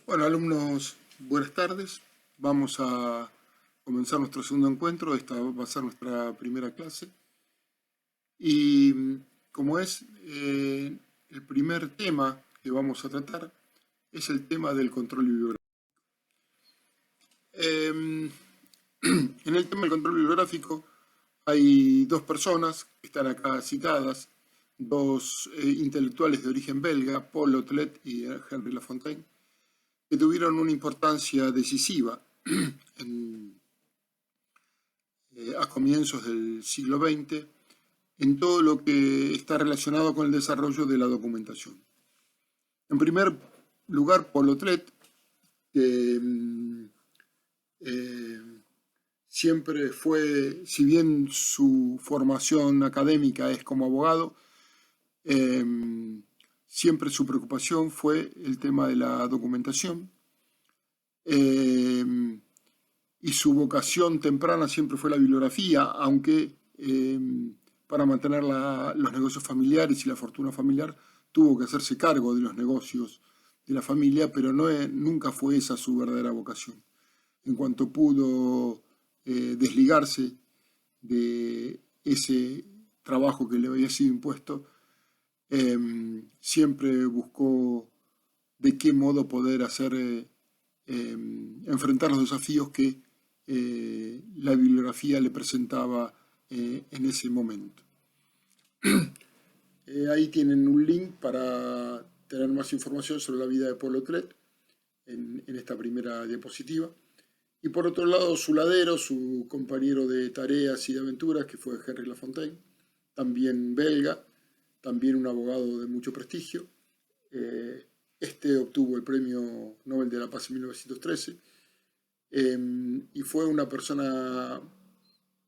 Bueno, alumnos, buenas tardes. Vamos a comenzar nuestro segundo encuentro. Esta va a ser nuestra primera clase. Y como es el primer tema que vamos a tratar, es el tema del control bibliográfico. En el tema del control bibliográfico hay dos personas que están acá citadas, dos intelectuales de origen belga, Paul Otlet y Henri Lafontaine, que tuvieron una importancia decisiva a comienzos del siglo XX en todo lo que está relacionado con el desarrollo de la documentación. En primer lugar, Paul Otlet, que siempre fue, si bien su formación académica es como abogado, siempre su preocupación fue el tema de la documentación, y su vocación temprana siempre fue la bibliografía, aunque para mantener los negocios familiares y la fortuna familiar tuvo que hacerse cargo de los negocios de la familia, pero nunca fue esa su verdadera vocación. En cuanto pudo desligarse de ese trabajo que le había sido impuesto, siempre buscó de qué modo poder enfrentar los desafíos que la bibliografía le presentaba en ese momento. Ahí tienen un link para tener más información sobre la vida de Paul Otlet en esta primera diapositiva. Y por otro lado, su ladero, su compañero de tareas y de aventuras, que fue Henri Lafontaine, también belga, también un abogado de mucho prestigio. Este obtuvo el Premio Nobel de la Paz en 1913 y fue una persona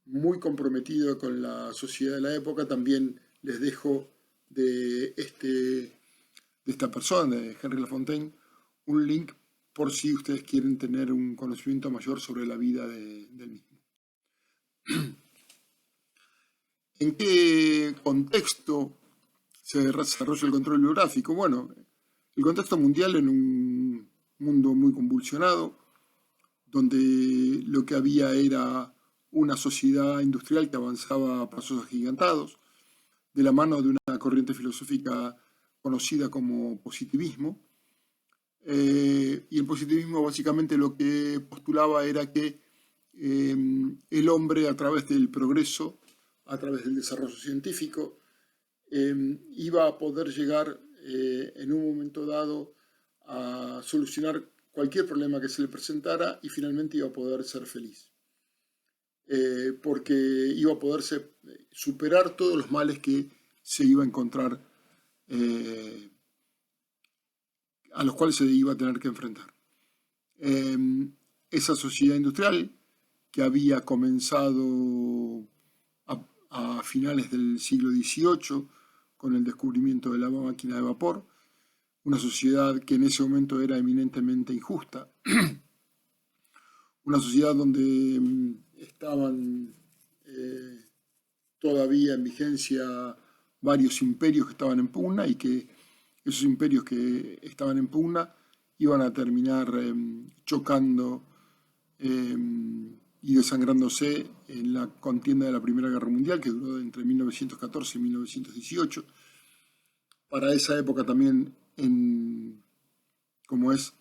muy comprometida con la sociedad de la época. También les dejo de esta persona, de Henri Lafontaine, un link por si ustedes quieren tener un conocimiento mayor sobre la vida del mismo. ¿En qué contexto se desarrolla el control bibliográfico? Bueno, el contexto mundial en un mundo muy convulsionado, donde lo que había era una sociedad industrial que avanzaba a pasos agigantados, de la mano de una corriente filosófica conocida como positivismo. Y el positivismo básicamente lo que postulaba era que el hombre, a través del progreso, a través del desarrollo científico, iba a poder llegar en un momento dado a solucionar cualquier problema que se le presentara y finalmente iba a poder ser feliz. Porque iba a poderse superar todos los males que se iba a encontrar, a los cuales se iba a tener que enfrentar. Esa sociedad industrial que había comenzado a finales del siglo XVIII con el descubrimiento de la máquina de vapor, una sociedad que en ese momento era eminentemente injusta, una sociedad donde estaban todavía en vigencia varios imperios que estaban en pugna y que esos imperios que estaban en pugna iban a terminar chocando y desangrándose en la contienda de la Primera Guerra Mundial, que duró entre 1914 y 1918. Para esa época también, como es,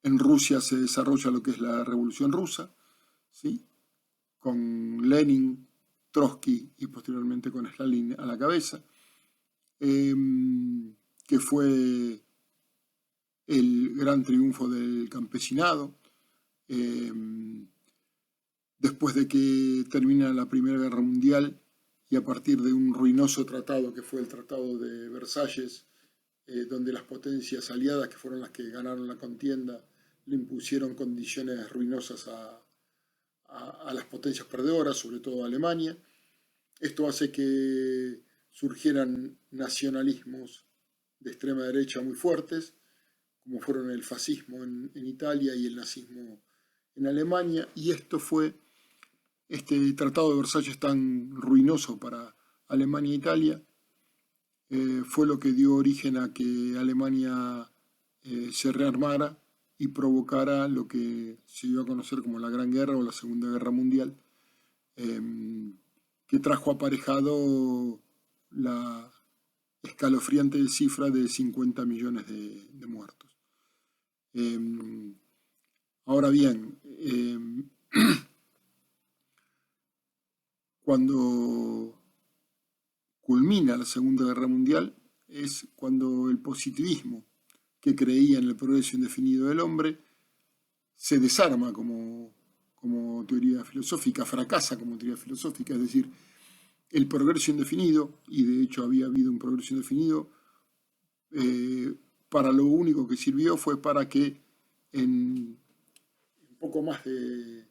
en Rusia se desarrolla lo que es la Revolución Rusa, ¿sí? Con Lenin, Trotsky y posteriormente con Stalin a la cabeza, que fue el gran triunfo del campesinado. Después de que termina la Primera Guerra Mundial y a partir de un ruinoso tratado que fue el Tratado de Versalles, donde las potencias aliadas, que fueron las que ganaron la contienda, le impusieron condiciones ruinosas a las potencias perdedoras, sobre todo a Alemania. Esto hace que surgieran nacionalismos de extrema derecha muy fuertes, como fueron el fascismo en Italia y el nazismo en Alemania, y este Tratado de Versalles tan ruinoso para Alemania e Italia fue lo que dio origen a que Alemania se rearmara y provocara lo que se dio a conocer como la Gran Guerra o la Segunda Guerra Mundial, que trajo aparejado la escalofriante cifra de 50 millones de muertos. Ahora bien, cuando culmina la Segunda Guerra Mundial es cuando el positivismo, que creía en el progreso indefinido del hombre, se desarma como teoría filosófica, fracasa como teoría filosófica, es decir, el progreso indefinido, y de hecho había habido un progreso indefinido, para lo único que sirvió fue para que en poco más de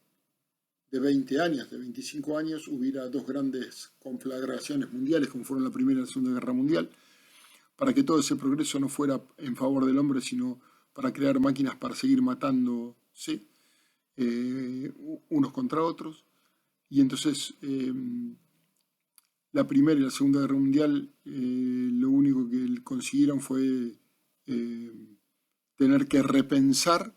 20 años, de 25 años, hubiera dos grandes conflagraciones mundiales, como fueron la Primera y la Segunda Guerra Mundial, para que todo ese progreso no fuera en favor del hombre, sino para crear máquinas para seguir matándose unos contra otros. Y entonces la Primera y la Segunda Guerra Mundial lo único que consiguieron fue tener que repensar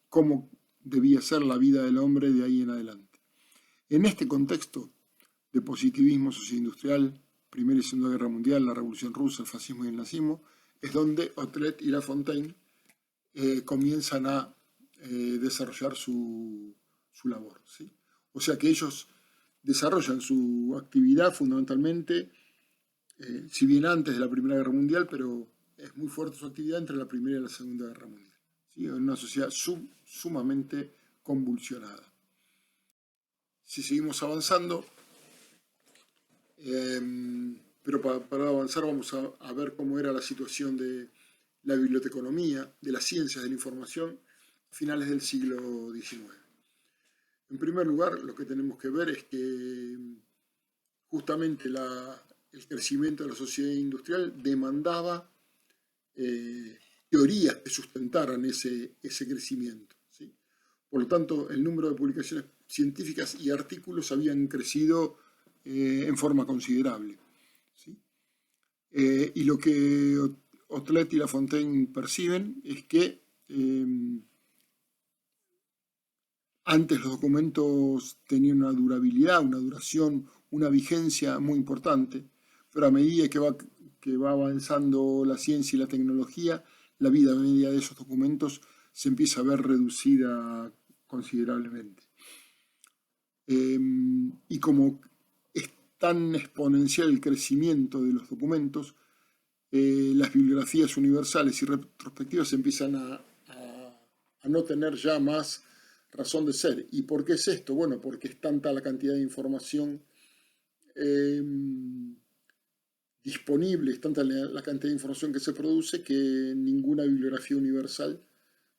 cómo debía ser la vida del hombre de ahí en adelante. En este contexto de positivismo socioindustrial, Primera y Segunda Guerra Mundial, la Revolución Rusa, el fascismo y el nazismo, es donde Otlet y Lafontaine comienzan a desarrollar su labor, ¿sí? O sea que ellos desarrollan su actividad fundamentalmente, si bien antes de la Primera Guerra Mundial, pero es muy fuerte su actividad entre la Primera y la Segunda Guerra Mundial, ¿sí? En una sociedad sumamente convulsionada. Si seguimos avanzando, pero para avanzar vamos a ver cómo era la situación de la biblioteconomía, de las ciencias de la información, a finales del siglo XIX. En primer lugar, lo que tenemos que ver es que justamente el crecimiento de la sociedad industrial demandaba teorías que sustentaran ese crecimiento, ¿sí? Por lo tanto, el número de publicaciones científicas y artículos habían crecido en forma considerable, ¿sí? Y lo que Otlet y Lafontaine perciben es que antes los documentos tenían una durabilidad, una duración, una vigencia muy importante, pero a medida que va avanzando la ciencia y la tecnología, la vida media de esos documentos se empieza a ver reducida considerablemente. Y como es tan exponencial el crecimiento de los documentos, las bibliografías universales y retrospectivas empiezan a no tener ya más razón de ser. ¿Y por qué es esto? Bueno, porque es tanta la cantidad de información disponible, es tanta la cantidad de información que se produce, que ninguna bibliografía universal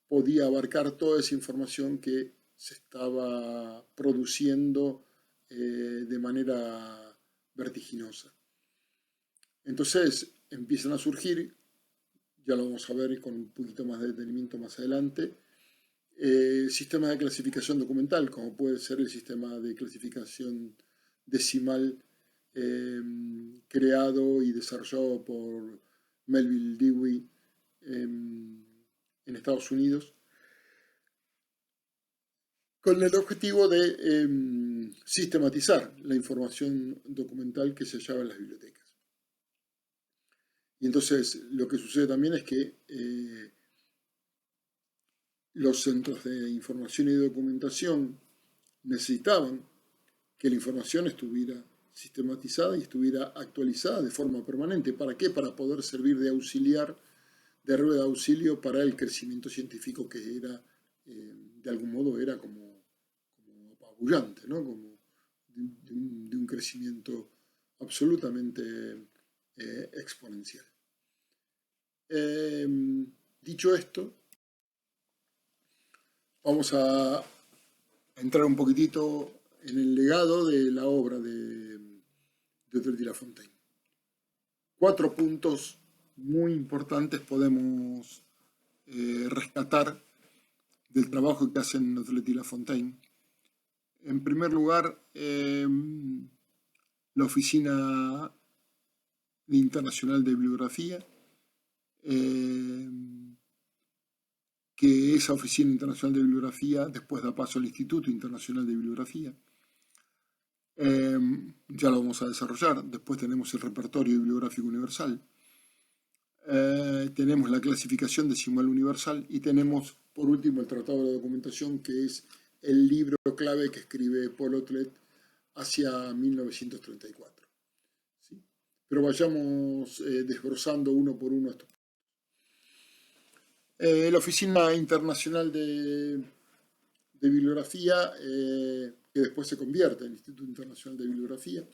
podía abarcar toda esa información que se estaba produciendo de manera vertiginosa. Entonces empiezan a surgir, ya lo vamos a ver con un poquito más de detenimiento más adelante, sistemas de clasificación documental, como puede ser el sistema de clasificación decimal creado y desarrollado por Melville Dewey en Estados Unidos, con el objetivo de sistematizar la información documental que se hallaba en las bibliotecas. Y entonces lo que sucede también es que los centros de información y documentación necesitaban que la información estuviera sistematizada y estuviera actualizada de forma permanente. ¿Para qué? Para poder servir de auxiliar, de rueda de auxilio para el crecimiento científico que era, de algún modo, era como apabullante, ¿no? Como de un crecimiento absolutamente exponencial. Dicho esto, vamos a entrar un poquitito en el legado de la obra de Otlet y Lafontaine. 4 puntos muy importantes podemos rescatar del trabajo que hacen Otlet y Lafontaine. En primer lugar, la Oficina Internacional de Bibliografía, que esa Oficina Internacional de Bibliografía después da paso al Instituto Internacional de Bibliografía. Ya lo vamos a desarrollar. Después tenemos el Repertorio Bibliográfico Universal. Tenemos la clasificación decimal universal y tenemos, por último, el Tratado de la Documentación, que es el libro clave que escribe Paul Otlet hacia 1934. ¿Sí? Pero vayamos desbrozando uno por uno estos. La Oficina Internacional de Bibliografía, que después se convierte en el Instituto Internacional de Bibliografía,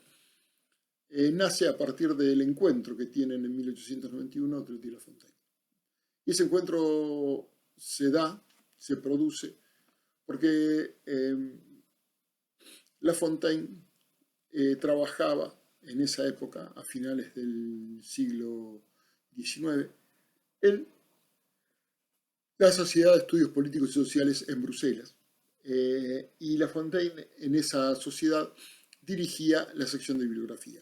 nace a partir del encuentro que tienen en 1891 Otlet y Lafontaine. Y ese encuentro se produce, porque Lafontaine trabajaba en esa época, a finales del siglo XIX, en la Sociedad de Estudios Políticos y Sociales en Bruselas. Y Lafontaine en esa sociedad dirigía la sección de bibliografía.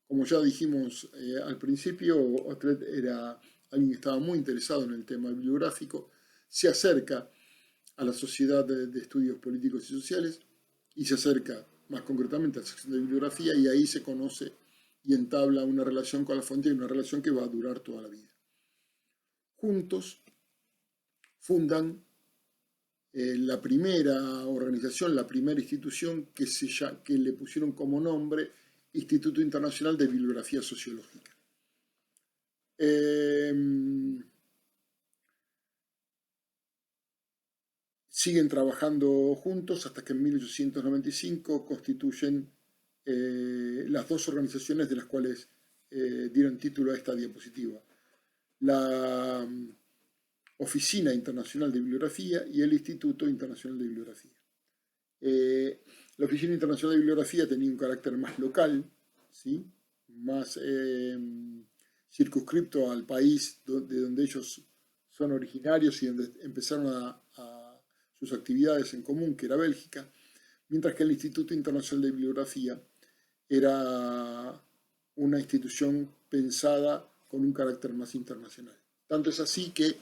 Como ya dijimos al principio, Otlet era alguien que estaba muy interesado en el tema bibliográfico, se acerca a la Sociedad de Estudios Políticos y Sociales y se acerca más concretamente a la sección de bibliografía, y ahí se conoce y entabla una relación con Lafontaine, una relación que va a durar toda la vida. Juntos fundan la primera organización, la primera institución que le pusieron como nombre Instituto Internacional de Bibliografía Sociológica. Siguen trabajando juntos hasta que en 1895 constituyen las dos organizaciones de las cuales dieron título a esta diapositiva. La Oficina Internacional de Bibliografía y el Instituto Internacional de Bibliografía. La Oficina Internacional de Bibliografía tenía un carácter más local, ¿sí? Más circunscripto al país de donde ellos son originarios y donde empezaron sus actividades en común, que era Bélgica, mientras que el Instituto Internacional de Bibliografía era una institución pensada con un carácter más internacional. Tanto es así que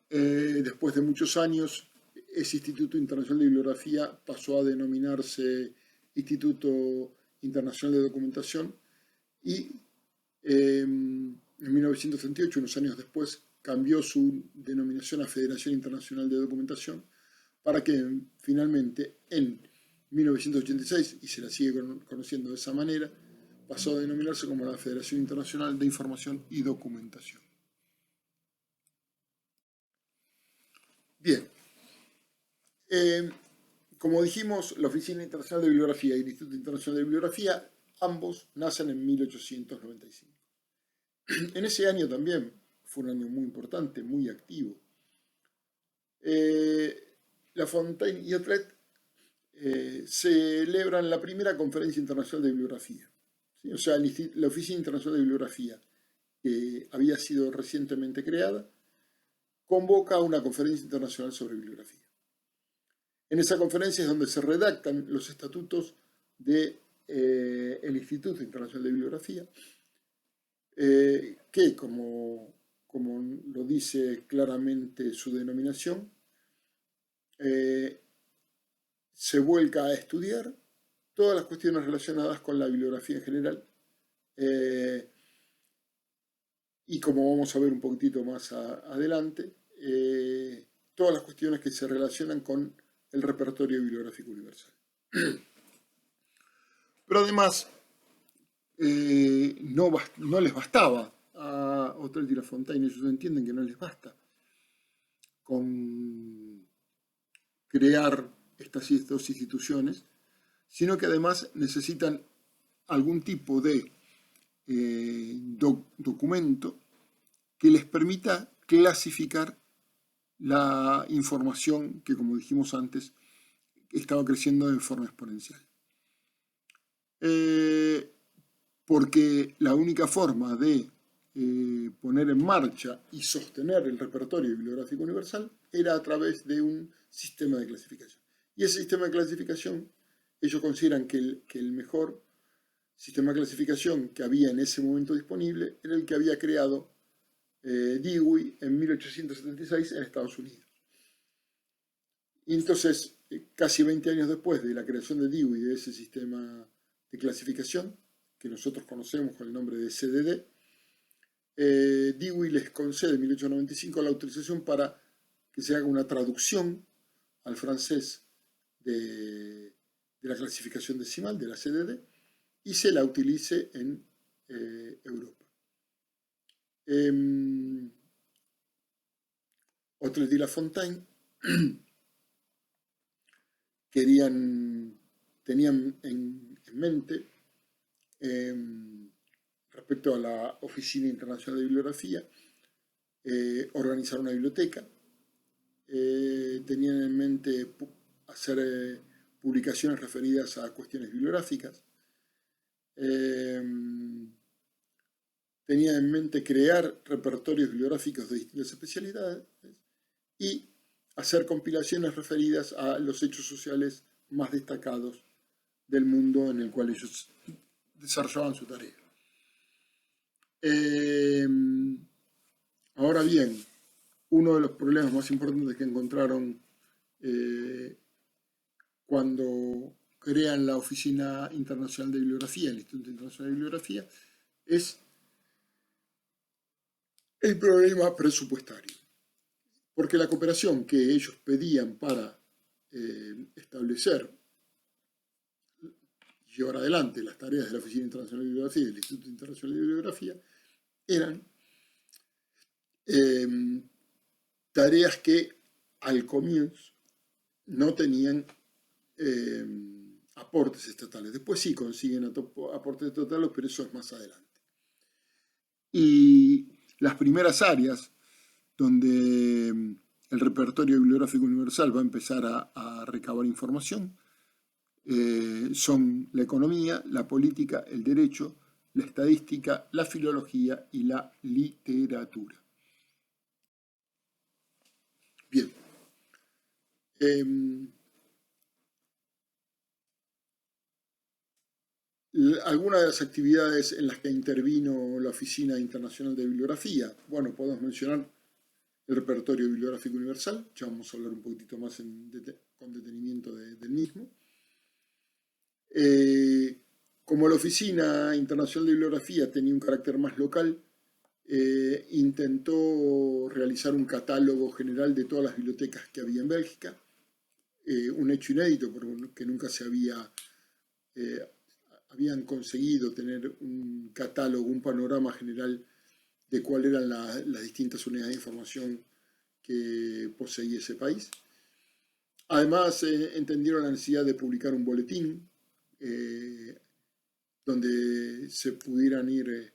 después de muchos años, ese Instituto Internacional de Bibliografía pasó a denominarse Instituto Internacional de Documentación y en 1938, unos años después, cambió su denominación a Federación Internacional de Documentación para que finalmente en 1986, y se la sigue conociendo de esa manera, pasó a denominarse como la Federación Internacional de Información y Documentación. Bien, como dijimos, la Oficina Internacional de Bibliografía y el Instituto Internacional de Bibliografía, ambos nacen en 1895. En ese año también fue un año muy importante, muy activo. Lafontaine y Otlet celebran la primera conferencia internacional de bibliografía. ¿Sí? O sea, la Oficina Internacional de Bibliografía, que había sido recientemente creada, convoca a una conferencia internacional sobre bibliografía. En esa conferencia es donde se redactan los estatutos del Instituto Internacional de Bibliografía, que, como lo dice claramente su denominación, se vuelca a estudiar todas las cuestiones relacionadas con la bibliografía en general, y como vamos a ver un poquitito más adelante, todas las cuestiones que se relacionan con el repertorio bibliográfico universal. Pero además, no les bastaba a Otlet y Lafontaine, ellos entienden que no les basta con crear estas dos instituciones, sino que además necesitan algún tipo de documento que les permita clasificar la información que, como dijimos antes, estaba creciendo de forma exponencial. Porque la única forma de poner en marcha y sostener el repertorio bibliográfico universal era a través de un sistema de clasificación. Y ese sistema de clasificación, ellos consideran que el mejor sistema de clasificación que había en ese momento disponible era el que había creado Dewey en 1876 en Estados Unidos. Y entonces, casi 20 años después de la creación de Dewey, de ese sistema de clasificación, que nosotros conocemos con el nombre de CDD, Dewey les concede en 1895 la autorización para que se haga una traducción al francés de la clasificación decimal, de la CDD, y se la utilice en Europa. Otlet y Lafontaine tenían en mente, respecto a la Oficina Internacional de Bibliografía, organizar una biblioteca. Tenían en mente hacer publicaciones referidas a cuestiones bibliográficas. Tenían en mente crear repertorios bibliográficos de distintas especialidades y hacer compilaciones referidas a los hechos sociales más destacados del mundo en el cual ellos desarrollaban su tarea. Ahora bien, uno de los problemas más importantes que encontraron cuando crean la Oficina Internacional de Bibliografía, el Instituto Internacional de Bibliografía, es el problema presupuestario. Porque la cooperación que ellos pedían para establecer y llevar adelante las tareas de la Oficina Internacional de Bibliografía y del Instituto Internacional de Bibliografía eran tareas que al comienzo no tenían aportes estatales. Después sí consiguen aportes estatales, pero eso es más adelante. Y las primeras áreas donde el repertorio bibliográfico universal va a empezar a recabar información son la economía, la política, el derecho, la estadística, la filología y la literatura. Bien. Algunas de las actividades en las que intervino la Oficina Internacional de Bibliografía, bueno, podemos mencionar el repertorio bibliográfico universal, ya vamos a hablar un poquitito más con detenimiento del mismo. Como la Oficina Internacional de Bibliografía tenía un carácter más local, intentó realizar un catálogo general de todas las bibliotecas que había en Bélgica, un hecho inédito porque nunca se habían conseguido tener un catálogo, un panorama general de cuáles eran las distintas unidades de información que poseía ese país. Además, entendieron la necesidad de publicar un boletín donde se pudieran ir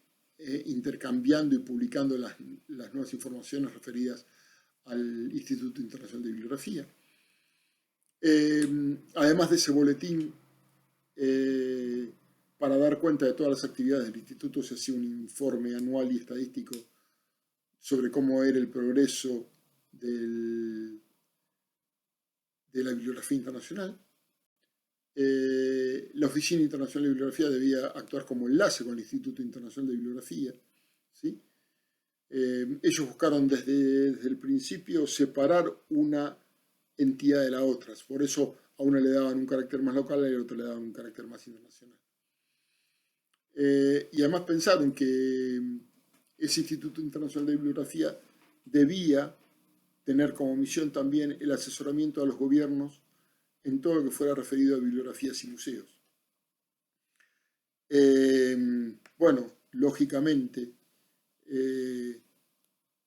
intercambiando y publicando las nuevas informaciones referidas al Instituto Internacional de Bibliografía. Además de ese boletín, para dar cuenta de todas las actividades del Instituto, se hacía un informe anual y estadístico sobre cómo era el progreso de la bibliografía internacional. La Oficina Internacional de Bibliografía debía actuar como enlace con el Instituto Internacional de Bibliografía, ¿sí? Ellos buscaron desde el principio separar una entidad de la otra, por eso a una le daban un carácter más local y a la otra le daban un carácter más internacional. Y además pensaron que ese Instituto Internacional de Bibliografía debía tener como misión también el asesoramiento a los gobiernos en todo lo que fuera referido a bibliografías y museos. Bueno, lógicamente,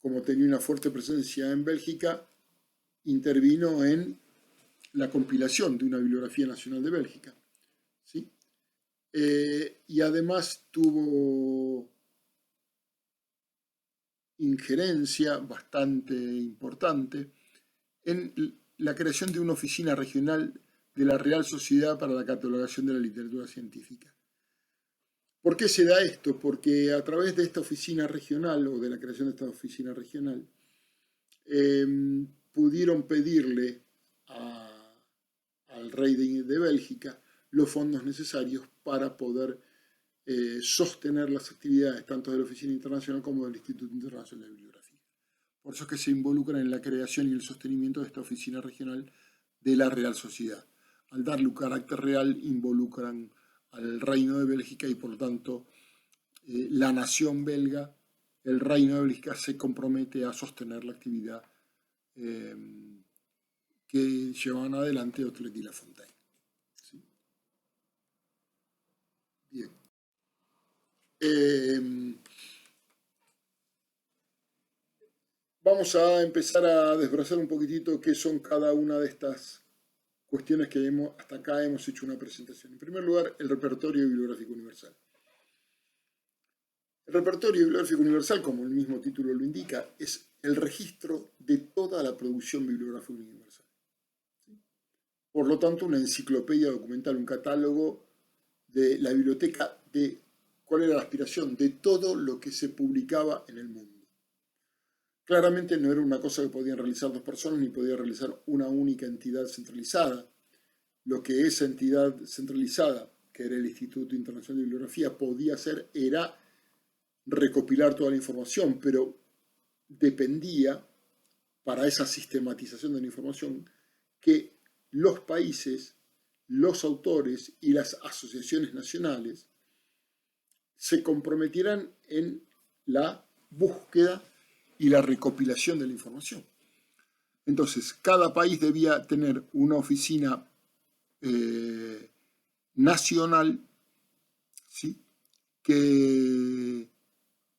como tenía una fuerte presencia en Bélgica, intervino en la compilación de una bibliografía nacional de Bélgica, ¿sí? Y además tuvo injerencia bastante importante en la creación de una oficina regional de la Real Sociedad para la Catalogación de la Literatura Científica. ¿Por qué se da esto? Porque a través de esta oficina regional, o de la creación de esta oficina regional, pudieron pedirle al rey de Bélgica los fondos necesarios para poder sostener las actividades tanto de la Oficina Internacional como del Instituto Internacional de Bibliografía. Por eso es que se involucran en la creación y el sostenimiento de esta oficina regional de la Real Sociedad. Al darle un carácter real, involucran al Reino de Bélgica y por lo tanto la nación belga, el Reino de Bélgica se compromete a sostener la actividad que llevan adelante Otlet y Lafontaine. ¿Sí? Bien. Vamos a empezar a desbrozar un poquitito qué son cada una de estas cuestiones que hasta acá hemos hecho una presentación. En primer lugar, el repertorio bibliográfico universal. El repertorio bibliográfico universal, como el mismo título lo indica, es el registro de toda la producción bibliográfica universal. Por lo tanto, una enciclopedia documental, un catálogo de la biblioteca de cuál era la aspiración de todo lo que se publicaba en el mundo. Claramente no era una cosa que podían realizar dos personas ni podía realizar una única entidad centralizada. Lo que esa entidad centralizada, que era el Instituto Internacional de Bibliografía, podía hacer era recopilar toda la información, pero dependía, para esa sistematización de la información, que los países, los autores y las asociaciones nacionales se comprometieran en la búsqueda y la recopilación de la información. Entonces, cada país debía tener una oficina nacional, ¿sí?, que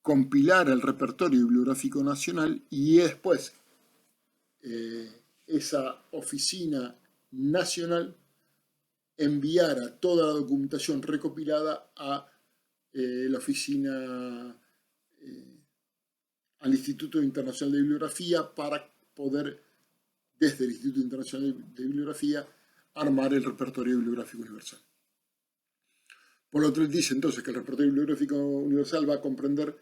compilara el repertorio bibliográfico nacional y después esa oficina nacional enviara toda la documentación recopilada a la oficina, al Instituto Internacional de Bibliografía para poder, desde el Instituto Internacional de Bibliografía, armar el repertorio bibliográfico universal. Por otro lado, dice entonces que el repertorio bibliográfico universal va a comprender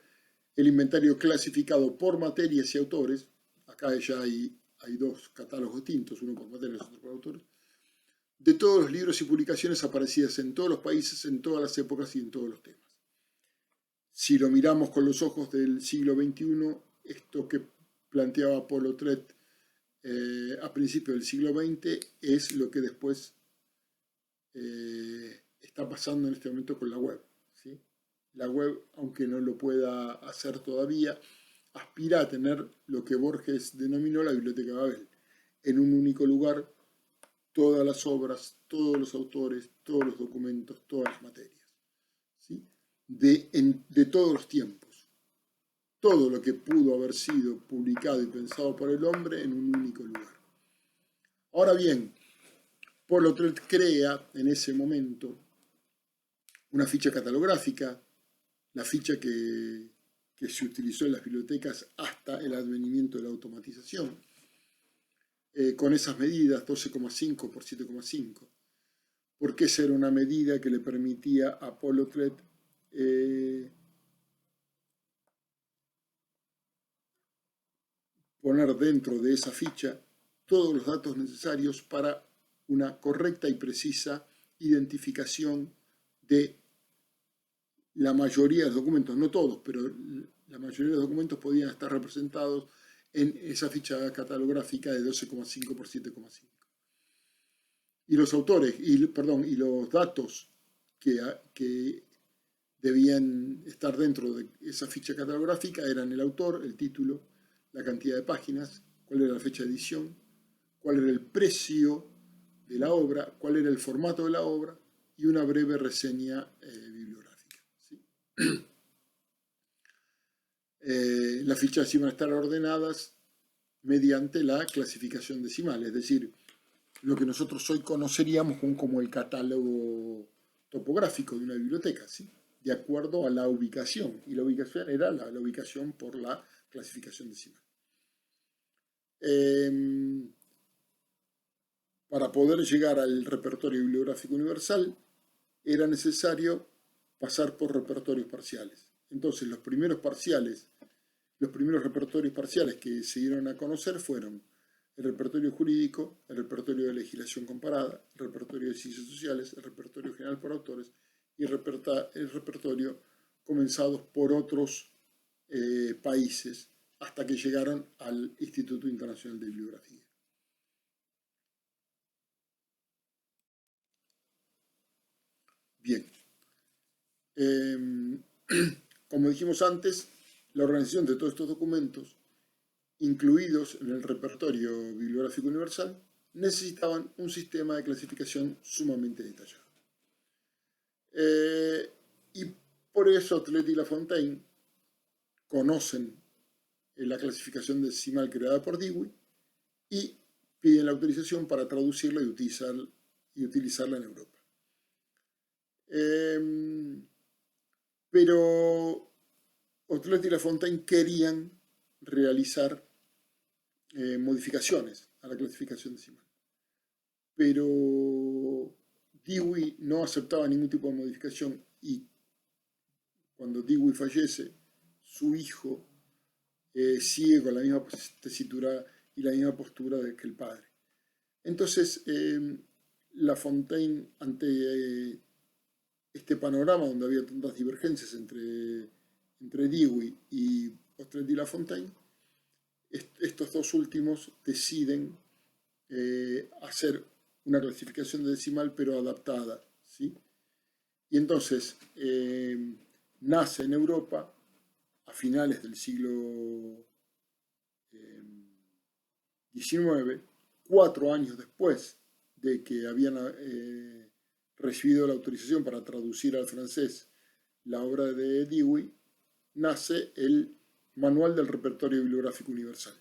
el inventario clasificado por materias y autores. Acá ya hay dos catálogos distintos, uno por materias y otro por autores, de todos los libros y publicaciones aparecidas en todos los países, en todas las épocas y en todos los temas. Si lo miramos con los ojos del siglo XXI, esto que planteaba Paul Otlet a principios del siglo XX es lo que después está pasando en este momento con la web. ¿Sí? La web, aunque no lo pueda hacer todavía, aspira a tener lo que Borges denominó la Biblioteca de Babel. En un único lugar, todas las obras, todos los autores, todos los documentos, todas las materias. ¿Sí? De todos los tiempos. Todo lo que pudo haber sido publicado y pensado por el hombre en un único lugar. Ahora bien, Paul Otlet crea en ese momento una ficha catalográfica, la ficha que se utilizó en las bibliotecas hasta el advenimiento de la automatización, con esas medidas 12,5 por 7,5, porque esa era una medida que le permitía a Paul Otlet poner dentro de esa ficha todos los datos necesarios para una correcta y precisa identificación de la mayoría de los documentos, no todos, pero la mayoría de los documentos podían estar representados en esa ficha catalográfica de 12,5 por 7,5. Y los autores, y los datos que debían estar dentro de esa ficha catalográfica eran el autor, el título, la cantidad de páginas, cuál era la fecha de edición, cuál era el precio de la obra, cuál era el formato de la obra y una breve reseña bibliográfica. ¿Sí? Las fichas iban a estar ordenadas mediante la clasificación decimal, es decir, lo que nosotros hoy conoceríamos como el catálogo topográfico de una biblioteca, ¿sí?, de acuerdo a la ubicación, y la ubicación era la ubicación por la clasificación decimal. Para poder llegar al repertorio bibliográfico universal era necesario pasar por repertorios parciales. Entonces los primeros repertorios parciales que se dieron a conocer fueron el repertorio jurídico, el repertorio de legislación comparada, el repertorio de ciencias sociales, el repertorio general por autores y el repertorio comenzados por otros países hasta que llegaron al Instituto Internacional de Bibliografía. Bien, como dijimos antes, la organización de todos estos documentos, incluidos en el repertorio bibliográfico universal, necesitaban un sistema de clasificación sumamente detallado. Y por eso Tolet y Lafontaine conocen la clasificación decimal creada por Dewey y piden la autorización para traducirla y utilizarla en Europa. Pero Tolet y Lafontaine querían realizar modificaciones a la clasificación decimal. Pero Dewey no aceptaba ningún tipo de modificación y cuando Dewey fallece, su hijo sigue con la misma tesitura y la misma postura que el padre. Entonces, Lafontaine, ante este panorama donde había tantas divergencias entre Dewey y Tolet y Lafontaine, estos dos últimos deciden hacer una clasificación de decimal pero adaptada, ¿sí? Y entonces nace en Europa a finales del siglo XIX, 4 años después de que habían recibido la autorización para traducir al francés la obra de Dewey, nace el Manual del Repertorio Bibliográfico Universal,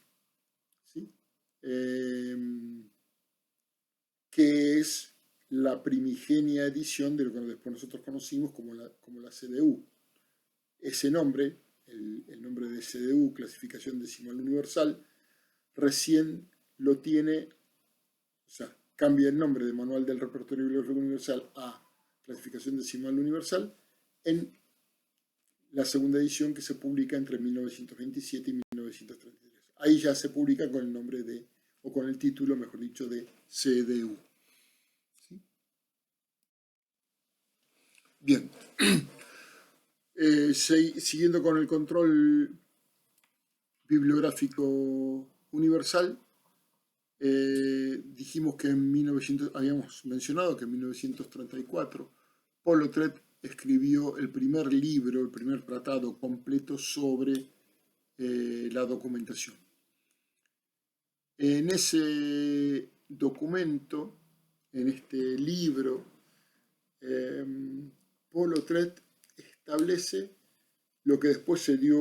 ¿sí? Que es la primigenia edición de lo que después nosotros conocimos como la CDU. Ese nombre, el nombre de CDU, Clasificación Decimal Universal, recién lo tiene, o sea, cambia el nombre de Manual del Repertorio Bibliográfico Universal a Clasificación Decimal Universal en la segunda edición que se publica entre 1927 y 1933. Ahí ya se publica con el nombre de, o con el título, mejor dicho, de CDU. ¿Sí? Bien. Siguiendo con el control bibliográfico universal, dijimos que habíamos mencionado que en 1934 Paul Lautrec escribió el primer libro, el primer tratado completo sobre la documentación. En ese documento, en este libro, Paul Lautrec establece lo que después se dio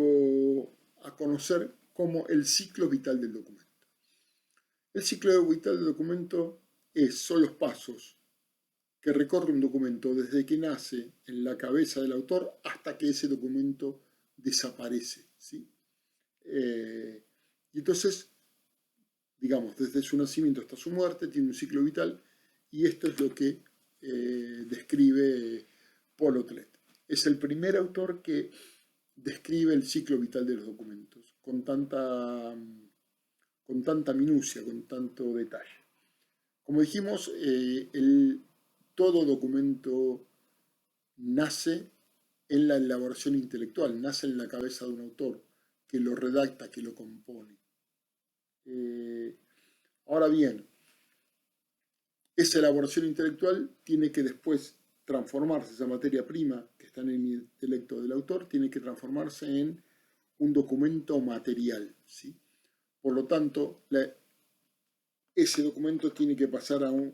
a conocer como el ciclo vital del documento. El ciclo vital del documento son los pasos que recorre un documento desde que nace en la cabeza del autor hasta que ese documento desaparece, ¿sí? Y entonces, digamos, desde su nacimiento hasta su muerte tiene un ciclo vital y esto es lo que describe Paul Lautrec. Es el primer autor que describe el ciclo vital de los documentos con tanta minucia, con tanto detalle. Como dijimos, todo documento nace en la elaboración intelectual, nace en la cabeza de un autor que lo redacta, que lo compone. Ahora bien, esa elaboración intelectual tiene que después transformarse, esa materia prima que está en el intelecto del autor, tiene que transformarse en un documento material, ¿sí? Por lo tanto, ese documento tiene que pasar a un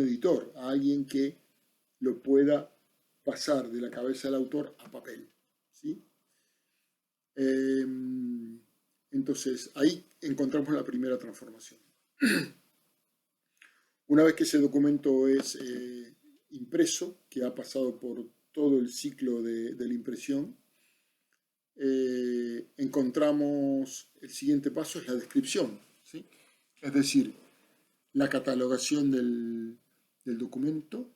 editor, a alguien que lo pueda pasar de la cabeza del autor a papel, ¿sí? Entonces, ahí encontramos la primera transformación. Una vez que ese documento es impreso, que ha pasado por todo el ciclo de la impresión, encontramos el siguiente paso, es la descripción, ¿sí? Es decir, la catalogación del documento,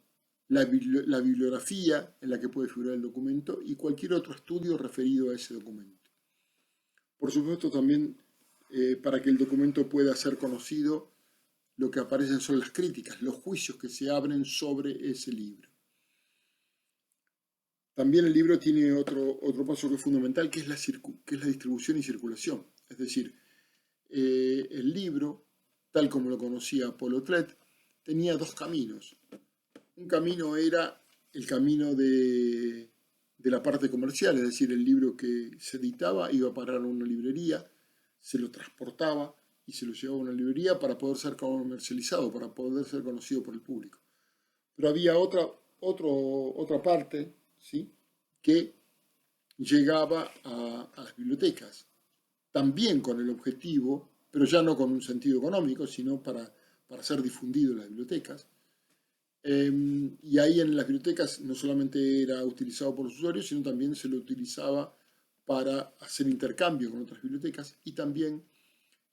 la bibliografía en la que puede figurar el documento y cualquier otro estudio referido a ese documento. Por supuesto, también para que el documento pueda ser conocido, lo que aparecen son las críticas, los juicios que se abren sobre ese libro. También el libro tiene otro paso que es fundamental, que es la distribución y circulación. Es decir, el libro, tal como lo conocía Paul Otlet, tenía dos caminos. Un camino era el camino de la parte comercial, es decir, el libro que se editaba iba a parar a una librería, se lo transportaba y se lo llevaba a una librería para poder ser comercializado, para poder ser conocido por el público. Pero había otra parte, ¿sí?, que llegaba a las bibliotecas, también con el objetivo, pero ya no con un sentido económico, sino para ser difundido en las bibliotecas. Y ahí en las bibliotecas no solamente era utilizado por los usuarios, sino también se lo utilizaba para hacer intercambio con otras bibliotecas, y también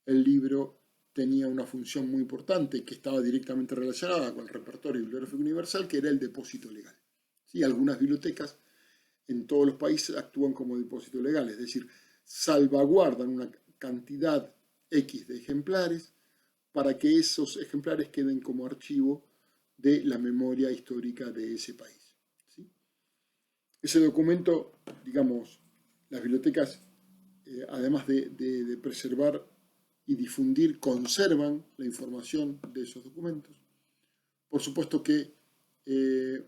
el libro tenía una función muy importante que estaba directamente relacionada con el repertorio bibliográfico universal, que era el depósito legal. ¿Sí? Algunas bibliotecas en todos los países actúan como depósito legal, es decir, salvaguardan una cantidad X de ejemplares para que esos ejemplares queden como archivo de la memoria histórica de ese país. ¿Sí? Ese documento, digamos, las bibliotecas, además de preservar y difundir, conservan la información de esos documentos. Por supuesto que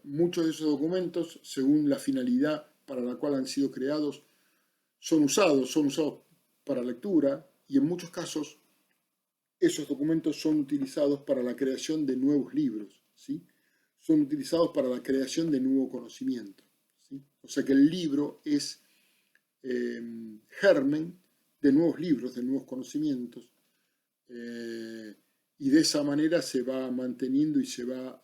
muchos de esos documentos, según la finalidad para la cual han sido creados, son usados para lectura, y en muchos casos esos documentos son utilizados para la creación de nuevos libros, ¿sí? Son utilizados para la creación de nuevo conocimiento, ¿sí? O sea que el libro es germen de nuevos libros, de nuevos conocimientos, y de esa manera se va manteniendo y se va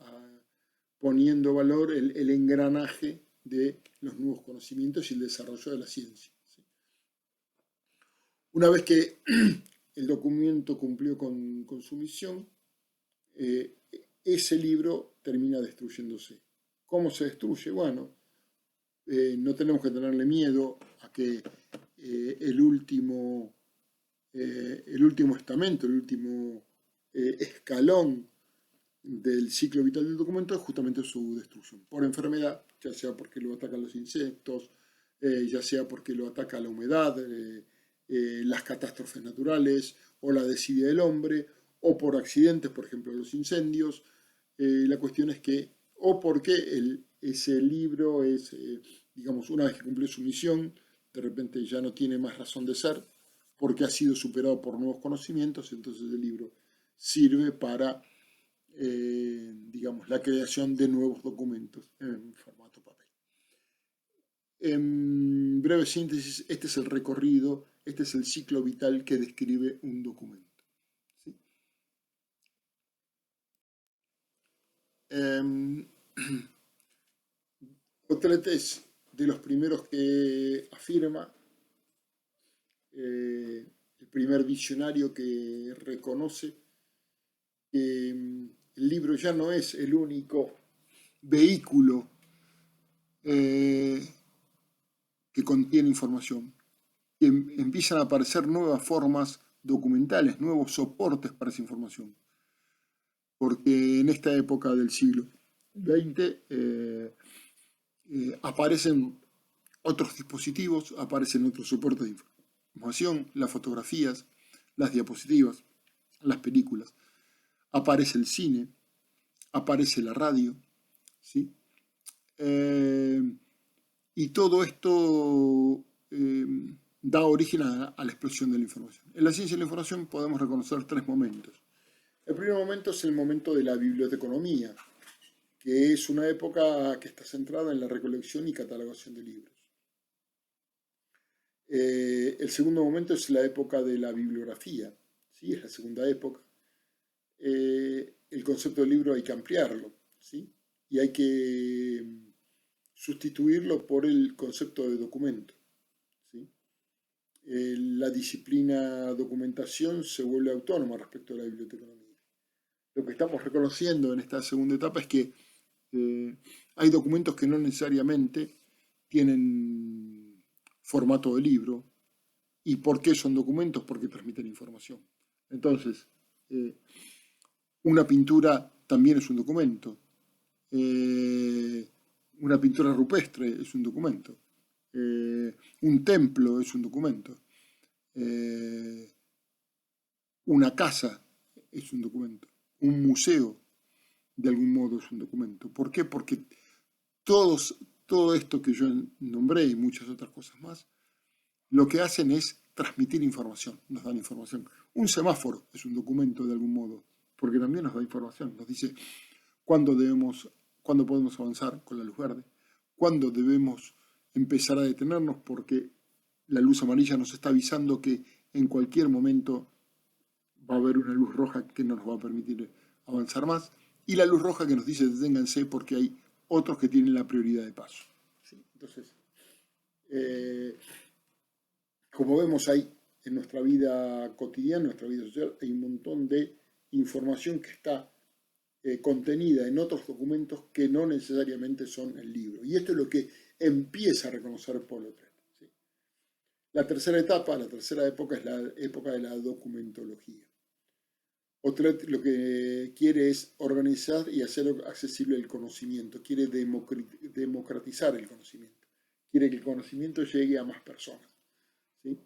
poniendo valor el engranaje de los nuevos conocimientos y el desarrollo de la ciencia, ¿sí? Una vez que el documento cumplió con su misión, ese libro termina destruyéndose. ¿Cómo se destruye? Bueno, no tenemos que tenerle miedo a que el último estamento, el último escalón del ciclo vital del documento es justamente su destrucción por enfermedad, ya sea porque lo atacan los insectos, ya sea porque lo ataca la humedad, las catástrofes naturales o la desidia del hombre, o por accidentes, por ejemplo los incendios. La cuestión es que, o porque ese libro es, digamos, una vez que cumplió su misión, de repente ya no tiene más razón de ser, porque ha sido superado por nuevos conocimientos, entonces el libro sirve para, digamos, la creación de nuevos documentos en formato papel. En breve síntesis, este es el recorrido, este es el ciclo vital que describe un documento, ¿sí? Otlet es de los primeros que afirma, el primer visionario que reconoce que el libro ya no es el único vehículo que contiene información, que empiezan a aparecer nuevas formas documentales, nuevos soportes para esa información. Porque en esta época del siglo XX aparecen otros dispositivos, aparecen otros soportes de información, las fotografías, las diapositivas, las películas. Aparece el cine, aparece la radio, ¿sí? Y todo esto da origen a la explosión de la información. En la ciencia de la información podemos reconocer tres momentos. El primer momento es el momento de la biblioteconomía, que es una época que está centrada en la recolección y catalogación de libros. El segundo momento es la época de la bibliografía, ¿sí? Es la segunda época. El concepto de libro hay que ampliarlo, ¿sí? Y hay que sustituirlo por el concepto de documento, ¿sí? La disciplina documentación se vuelve autónoma respecto a la biblioteconomía. Lo que estamos reconociendo en esta segunda etapa es que hay documentos que no necesariamente tienen formato de libro. ¿Y por qué son documentos? Porque transmiten información. Entonces, una pintura también es un documento. Una pintura rupestre es un documento. Un templo es un documento. Eh, una casa es un documento. Un museo, de algún modo, es un documento. ¿Por qué? Porque todo esto que yo nombré y muchas otras cosas más, lo que hacen es transmitir información, nos dan información. Un semáforo es un documento de algún modo, porque también nos da información, nos dice cuándo podemos avanzar con la luz verde, cuándo debemos empezar a detenernos, porque la luz amarilla nos está avisando que en cualquier momento va a haber una luz roja que no nos va a permitir avanzar más, y la luz roja que nos dice deténganse porque hay otros que tienen la prioridad de paso. ¿Sí? Entonces, eh, como vemos ahí en nuestra vida cotidiana, en nuestra vida social, hay un montón de información que está contenida en otros documentos que no necesariamente son el libro. Y esto es lo que empieza a reconocer Paul Otret. ¿Sí? La tercera etapa, la tercera época es la época de la documentología. Otret lo que quiere es organizar y hacer accesible el conocimiento, quiere democratizar el conocimiento, quiere que el conocimiento llegue a más personas. ¿Sí?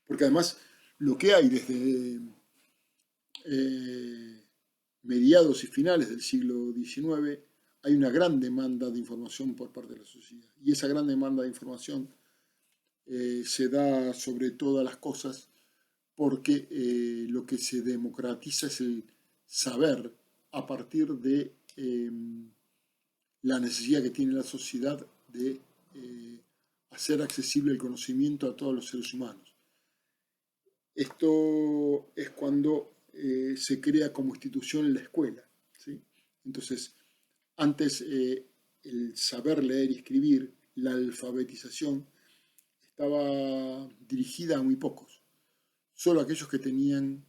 Porque además lo que hay desde mediados y finales del siglo XIX, hay una gran demanda de información por parte de la sociedad. Y esa gran demanda de información se da sobre todas las cosas porque lo que se democratiza es el saber a partir de la necesidad que tiene la sociedad de hacer accesible el conocimiento a todos los seres humanos. Esto es cuando se crea como institución la escuela. ¿Sí? Entonces, antes el saber leer y escribir, la alfabetización, estaba dirigida a muy pocos. Solo aquellos que tenían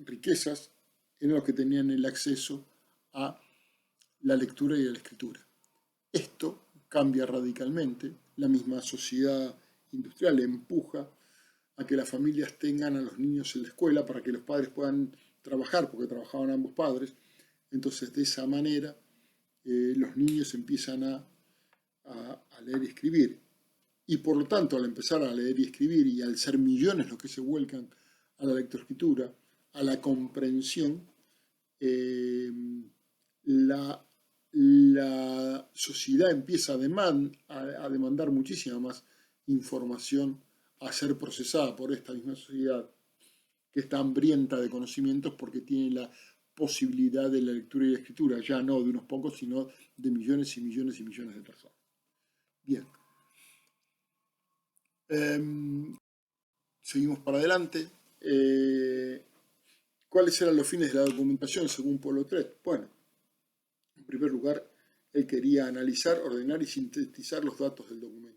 riquezas eran los que tenían el acceso a la lectura y a la escritura. Esto cambia radicalmente. La misma sociedad industrial empuja a que las familias tengan a los niños en la escuela para que los padres puedan trabajar, porque trabajaban ambos padres. Entonces, de esa manera, los niños empiezan a leer y escribir. Y por lo tanto, al empezar a leer y escribir, y al ser millones los que se vuelcan a la lectoescritura, a la comprensión, la sociedad empieza a demandar muchísima más información a ser procesada por esta misma sociedad que está hambrienta de conocimientos porque tiene la posibilidad de la lectura y la escritura, ya no de unos pocos, sino de millones y millones y millones de personas. Bien. Seguimos para adelante. ¿Cuáles eran los fines de la documentación según Paul Otret? Bueno, en primer lugar, él quería analizar, ordenar y sintetizar los datos del documento.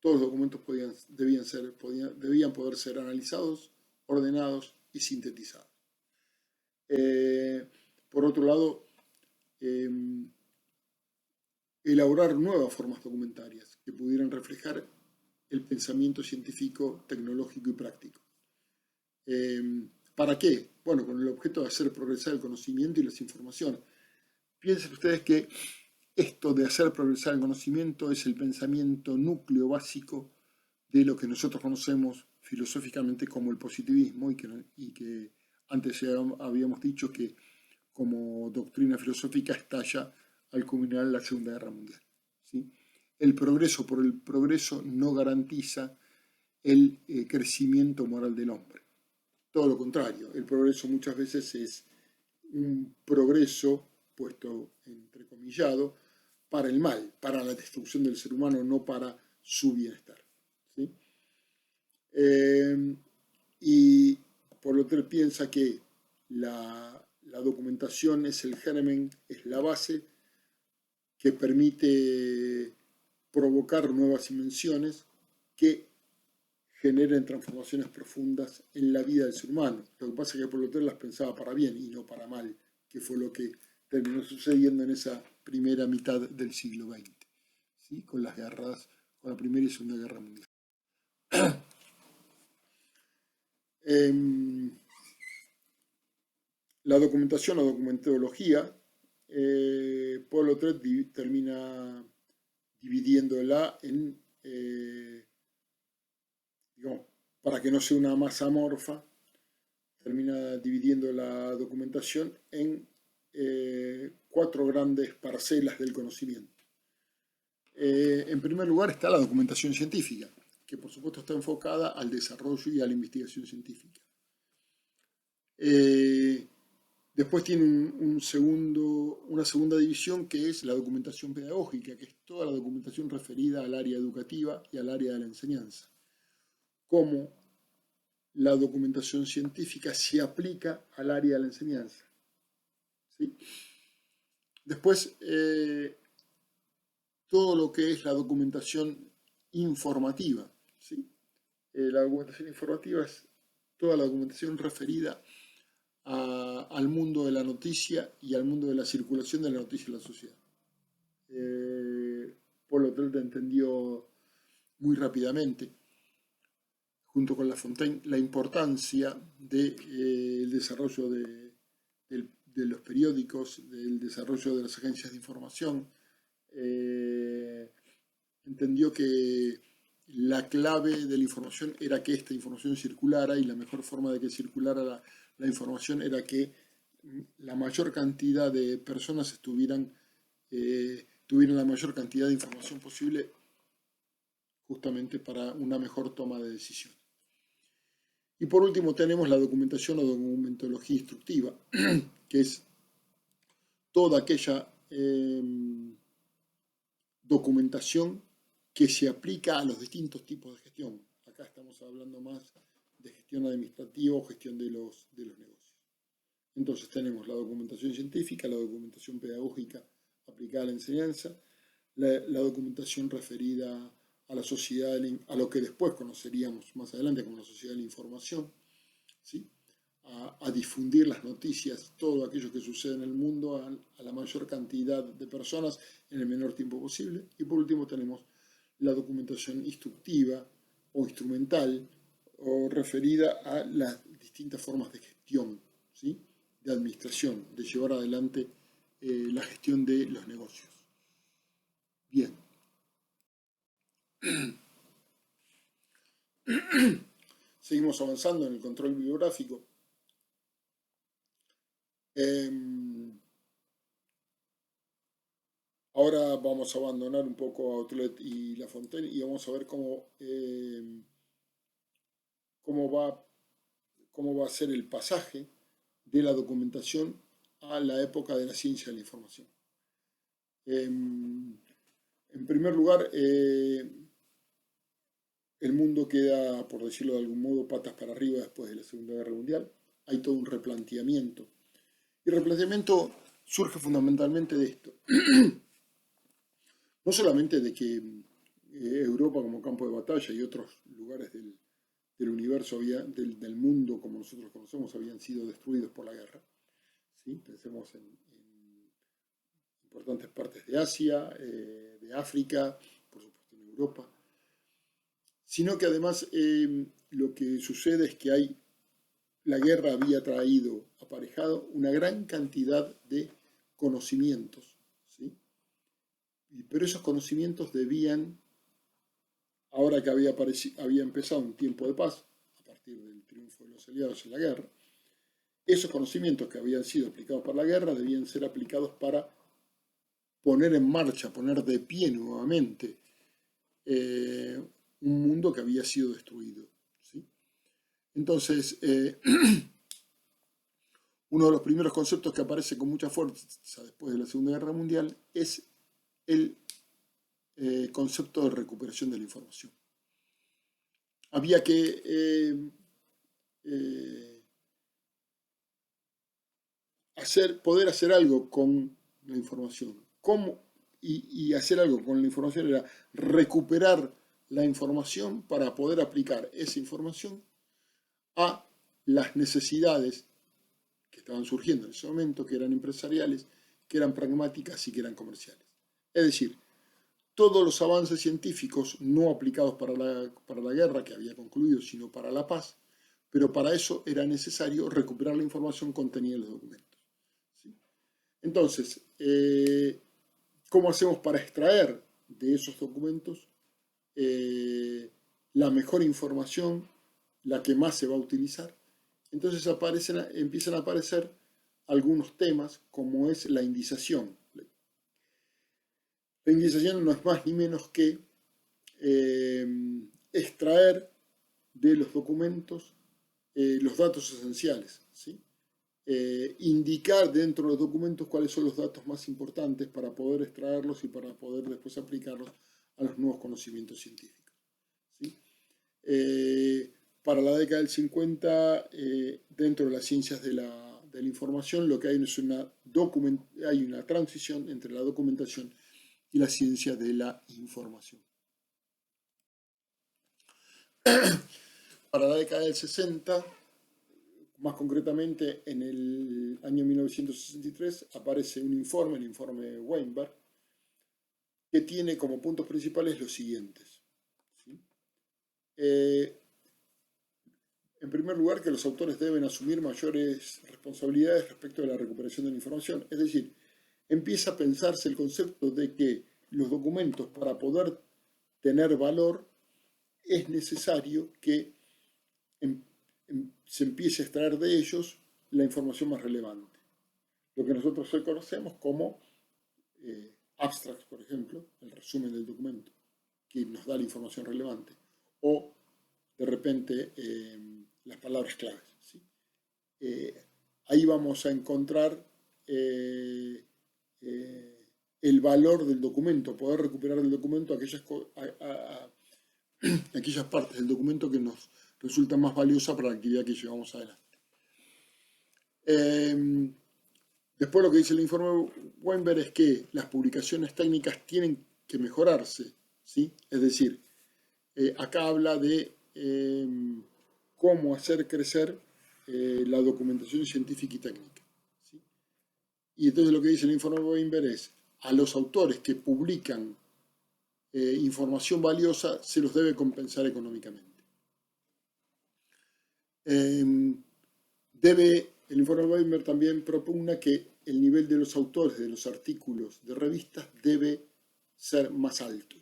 Todos los documentos debían poder ser analizados, ordenados y sintetizados. Por otro lado, elaborar nuevas formas documentarias que pudieran reflejar el pensamiento científico, tecnológico y práctico. ¿Para qué? Bueno, con el objeto de hacer progresar el conocimiento y las informaciones. Piensen ustedes que esto de hacer progresar el conocimiento es el pensamiento núcleo básico de lo que nosotros conocemos filosóficamente como el positivismo y que antes ya habíamos dicho que como doctrina filosófica estalla al culminar la Segunda Guerra Mundial. ¿Sí? El progreso por el progreso no garantiza el crecimiento moral del hombre. Todo lo contrario, el progreso muchas veces es un progreso, puesto entrecomillado, para el mal, para la destrucción del ser humano, no para su bienestar. ¿Sí? Y por lo tanto piensa que la documentación es el germen, es la base que permite provocar nuevas invenciones que generen transformaciones profundas en la vida del ser humano. Lo que pasa es que por lo tanto las pensaba para bien y no para mal, que fue lo que terminó sucediendo en esa primera mitad del siglo XX, ¿sí? Con las guerras, con la Primera y Segunda Guerra Mundial. La documentación, la documentología, Paul Otret termina dividiéndola en, digamos, para que no sea una masa amorfa, termina dividiendo la documentación en 4 grandes parcelas del conocimiento. En primer lugar está la documentación científica, que por supuesto está enfocada al desarrollo y a la investigación científica. Después tiene una segunda división que es la documentación pedagógica, que es toda la documentación referida al área educativa y al área de la enseñanza. Cómo la documentación científica se aplica al área de la enseñanza. ¿Sí? Después, todo lo que es la documentación informativa. ¿Sí? La documentación informativa es toda la documentación referida al mundo de la noticia y al mundo de la circulación de la noticia en la sociedad. Paul Otret entendió muy rápidamente, junto con Lafontaine, la importancia del desarrollo de los periódicos, del desarrollo de las agencias de información. Entendió que la clave de la información era que esta información circulara, y la mejor forma de que circulara la información era que la mayor cantidad de personas tuvieran la mayor cantidad de información posible, justamente para una mejor toma de decisión. Y por último tenemos la documentación o documentología instructiva, que es toda aquella documentación que se aplica a los distintos tipos de gestión. Acá estamos hablando más de gestión administrativa o gestión de los negocios. Entonces tenemos la documentación científica, la documentación pedagógica aplicada a la enseñanza, la documentación referida a la sociedad, a lo que después conoceríamos más adelante como la sociedad de la información, ¿sí? A difundir las noticias, todo aquello que sucede en el mundo a la mayor cantidad de personas en el menor tiempo posible. Y por último tenemos la documentación instructiva o instrumental o referida a las distintas formas de gestión, ¿sí? De administración, de llevar adelante la gestión de los negocios. Bien. Seguimos avanzando en el control bibliográfico. Ahora vamos a abandonar un poco a Otlet y Lafontaine y vamos a ver cómo va a ser el pasaje de la documentación a la época de la ciencia de la información. En primer lugar, el mundo queda, por decirlo de algún modo, patas para arriba después de la Segunda Guerra Mundial. Hay todo un replanteamiento. Y el replanteamiento surge fundamentalmente de esto. No solamente de que Europa como campo de batalla y otros lugares del universo, del mundo como nosotros conocemos, habían sido destruidos por la guerra. ¿Sí? Pensemos en importantes partes de Asia, de África, por supuesto en Europa. Sino que además lo que sucede es que la guerra había traído aparejado una gran cantidad de conocimientos, ¿sí? Pero esos conocimientos debían, ahora que había empezado un tiempo de paz, a partir del triunfo de los aliados en la guerra, esos conocimientos que habían sido aplicados para la guerra debían ser aplicados para poner en marcha, poner de pie nuevamente un mundo que había sido destruido, ¿sí? Entonces, uno de los primeros conceptos que aparece con mucha fuerza después de la Segunda Guerra Mundial es el concepto de recuperación de la información. Había que poder hacer algo con la información. Y hacer algo con la información era recuperar la información para poder aplicar esa información a las necesidades que estaban surgiendo en ese momento, que eran empresariales, que eran pragmáticas y que eran comerciales. Es decir, todos los avances científicos no aplicados para la guerra que había concluido, sino para la paz, pero para eso era necesario recuperar la información contenida en los documentos. ¿Sí? Entonces, ¿Cómo hacemos para extraer de esos documentos la mejor información, la que más se va a utilizar? Entonces empiezan a aparecer algunos temas como es la indización. La indización no es más ni menos que extraer de los documentos los datos esenciales, ¿sí? Indicar dentro de los documentos cuáles son los datos más importantes para poder extraerlos y para poder después aplicarlos a los nuevos conocimientos científicos, ¿sí? Para la década del 50, dentro de las ciencias de la información, lo que hay es hay una transición entre la documentación y la ciencia de la información. Para la década del 60, más concretamente en el año 1963, aparece un informe, el informe Weinberg, que tiene como puntos principales los siguientes, ¿sí? En primer lugar, que los autores deben asumir mayores responsabilidades respecto de la recuperación de la información. Es decir, empieza a pensarse el concepto de que los documentos, para poder tener valor, es necesario que se empiece a extraer de ellos la información más relevante. Lo que nosotros hoy conocemos como abstracts, por ejemplo, el resumen del documento, que nos da la información relevante, o de repente las palabras claves, ¿sí? Ahí vamos a encontrar el valor del documento, poder recuperar del documento aquellas partes del documento que nos resultan más valiosas para la actividad que llevamos adelante. Después lo que dice el informe Weinberg es que las publicaciones técnicas tienen que mejorarse, ¿sí? Es decir, acá habla de cómo hacer crecer la documentación científica y técnica, ¿sí? Y entonces lo que dice el informe Weinberg es, a los autores que publican información valiosa se los debe compensar económicamente. El informe Weinberg también propugna que el nivel de los autores de los artículos de revistas debe ser más alto.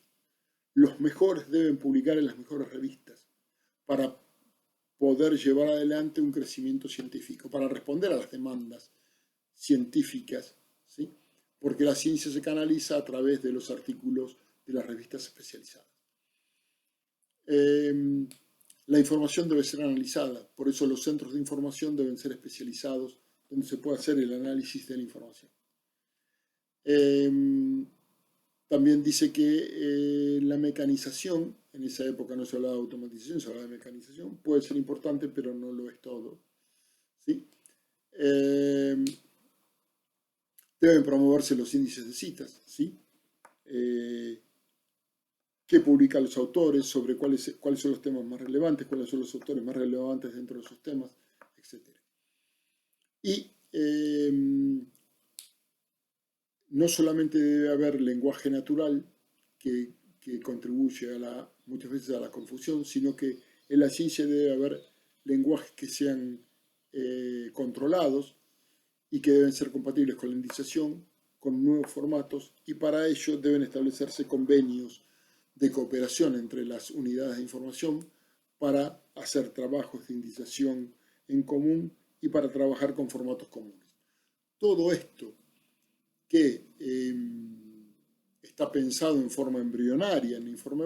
Los mejores deben publicar en las mejores revistas para poder llevar adelante un crecimiento científico, para responder a las demandas científicas, ¿sí? Porque la ciencia se canaliza a través de los artículos de las revistas especializadas. La información debe ser analizada, por eso los centros de información deben ser especializados, donde se puede hacer el análisis de la información. También dice que la mecanización, en esa época no se hablaba de automatización, se hablaba de mecanización, puede ser importante, pero no lo es todo, ¿sí? Deben promoverse los índices de citas, ¿sí? Qué publican los autores, sobre cuáles son los temas más relevantes, cuáles son los autores más relevantes dentro de esos temas, etc. Y no solamente debe haber lenguaje natural que contribuye muchas veces a la confusión, sino que en la ciencia debe haber lenguajes que sean controlados y que deben ser compatibles con la indización, con nuevos formatos, y para ello deben establecerse convenios de cooperación entre las unidades de información para hacer trabajos de indización en común y para trabajar con formatos comunes. Todo esto que está pensado en forma embrionaria en el informe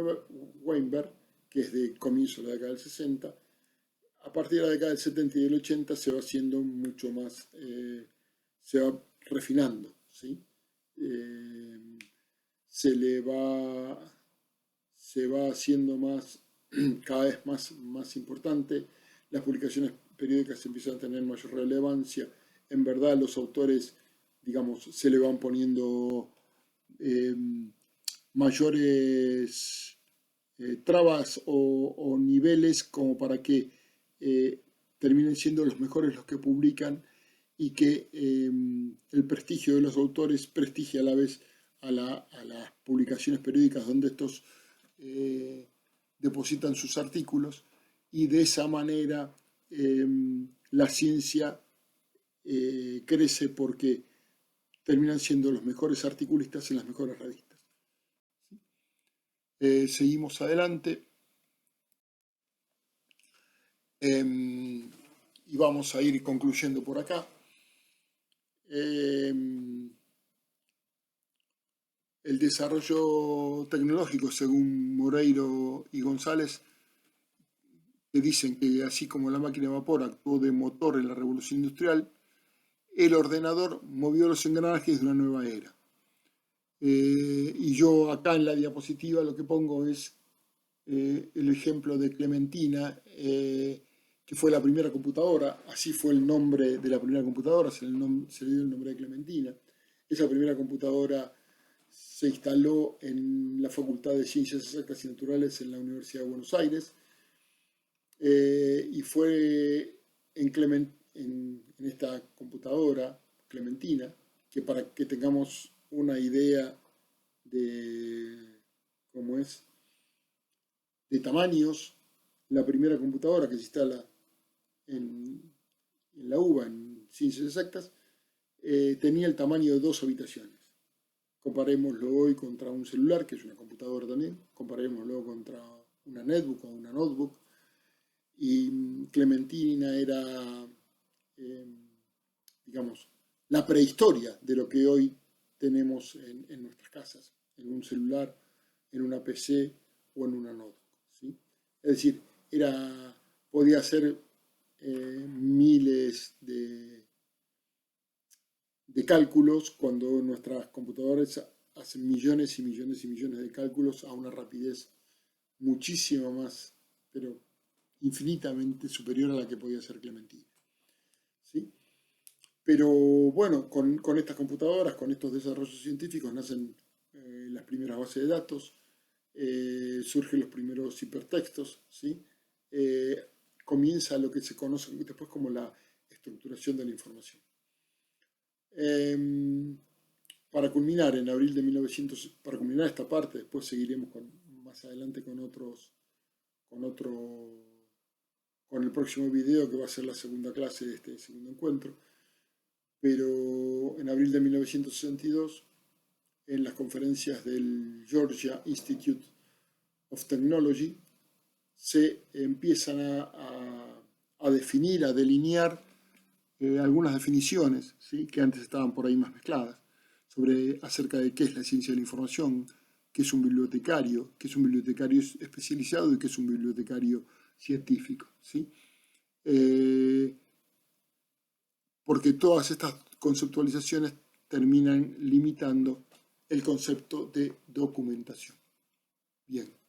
Weinberg, que es de comienzo de la década del 60, a partir de la década del 70 y del 80 se va haciendo mucho más, se va refinando, ¿sí? Se va haciendo cada vez más importante, las publicaciones periódicas empiezan a tener mayor relevancia, en verdad los autores, digamos, se le van poniendo mayores trabas o niveles como para que terminen siendo los mejores los que publican y que el prestigio de los autores prestigie a la vez a las publicaciones periódicas donde estos depositan sus artículos, y de esa manera la ciencia crece porque terminan siendo los mejores articulistas en las mejores revistas. Seguimos adelante. Y vamos a ir concluyendo por acá. El desarrollo tecnológico, según Moreiro y González, que dicen que así como la máquina de vapor actuó de motor en la revolución industrial, el ordenador movió los engranajes de una nueva era. Y yo acá en la diapositiva lo que pongo es el ejemplo de Clementina, que fue la primera computadora. Así fue el nombre de la primera computadora, se le dio el nombre de Clementina. Esa primera computadora se instaló en la Facultad de Ciencias Exactas y Naturales en la Universidad de Buenos Aires, y fue en esta computadora Clementina, que para que tengamos una idea de cómo es, de tamaños, la primera computadora que se instala en la UBA, en Ciencias Exactas, tenía el tamaño de 2 habitaciones. Comparémoslo hoy contra un celular, que es una computadora también, comparémoslo contra una netbook o una notebook, y Clementina era, digamos, la prehistoria de lo que hoy tenemos en nuestras casas, en un celular, en una PC o en una notebook, ¿sí? Es decir, podía ser miles de cálculos cuando nuestras computadoras hacen millones y millones y millones de cálculos a una rapidez muchísimo más, pero infinitamente superior a la que podía hacer Clementina, ¿sí? Pero bueno, con estas computadoras, con estos desarrollos científicos, nacen las primeras bases de datos, surgen los primeros hipertextos, ¿sí? Comienza lo que se conoce después como la estructuración de la información. Para culminar, en abril de 1900, para culminar esta parte, después seguiremos más adelante con el próximo video, que va a ser la segunda clase de este segundo encuentro. Pero en abril de 1962, en las conferencias del Georgia Institute of Technology, se empiezan a definir, a delinear algunas definiciones, ¿sí?, que antes estaban por ahí más mezcladas, acerca de qué es la ciencia de la información, qué es un bibliotecario especializado y qué es un bibliotecario científico, ¿sí? Porque todas estas conceptualizaciones terminan limitando el concepto de documentación. Bien.